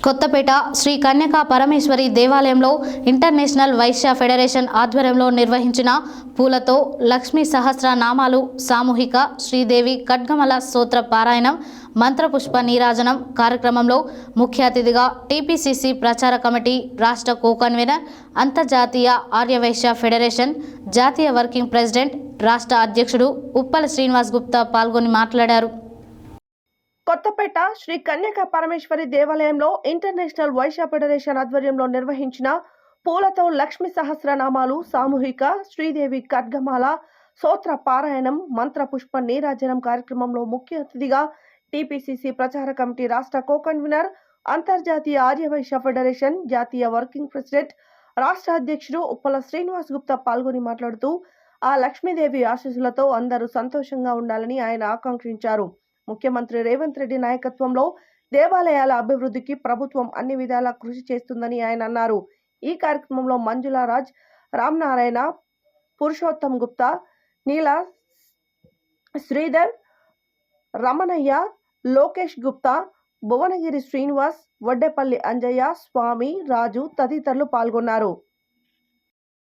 కొత్తపేట శ్రీ కన్యకా పరమేశ్వరి దేవాలయంలో international Vysya federation ఆధ్వర్యంలో నిర్వహించిన పూలతో లక్ష్మీ సహస్ర నామాలు సామూహిక శ్రీదేవి ఖడ్గమల స్తోత్ర పారాయణం మంత్రపుష్ప నీరాజనం కార్యక్రమంలో ముఖ్య అతిథిగా టీపీసీసీ ప్రచార కమిటీ రాష్ట్ర కో-కన్వీనర్ అంతర్జాతీయ ఆర్యవైశ్య ఫెడరేషన్ జాతీయ వర్కింగ్ ప్రెసిడెంట్ రాష్ట్ర అధ్యక్షుడు ఉప్పల శ్రీనివాస్ గుప్తా పాల్గొని మాట్లాడారు. కొత్తపేట శ్రీ కన్యకా పరమేశ్వరి దేవాలయంలో ఇంటర్నేషనల్ వైశ్య ఫెడరేషన్ ఆధ్వర్యంలో నిర్వహించిన పూలతో లక్ష్మీ సహస్రనామాలు సామూహిక శ్రీదేవి ఖడ్గమాల స్తోత్ర పారాయణం మంత్ర పుష్ప నీరాజనం కార్యక్రమంలో ముఖ్య అతిథిగా టీపీసీసీ ప్రచార కమిటీ రాష్ట్ర కో-కన్వీనర్ అంతర్జాతీయ ఆర్యవైశ్య ఫెడరేషన్ జాతీయ వర్కింగ్ ప్రెసిడెంట్ రాష్ట్ర అధ్యక్షుడు ఉప్పల శ్రీనివాస్ గుప్తా పాల్గొని మాట్లాడుతూ ఆ లక్ష్మీదేవి ఆశీస్సులతో అందరూ సంతోషంగా ఉండాలని ఆయన ఆకాంక్షించారు. ముఖ్యమంత్రి రేవంత్ రెడ్డి నాయకత్వంలో దేవాలయాల అభివృద్ధికి ప్రభుత్వం అన్ని విధాలా కృషి చేస్తుందని ఆయన అన్నారు. ఈ కార్యక్రమంలో మంజులా రాజ్, రామనారాయణ, పురుషోత్తం గుప్తా, నీలా శ్రీధర్, రమణయ్య, లోకేష్ గుప్తా, భువనగిరి శ్రీనివాస్, వడ్డేపల్లి అంజయ్య, స్వామి, రాజు తదితరులు పాల్గొన్నారు.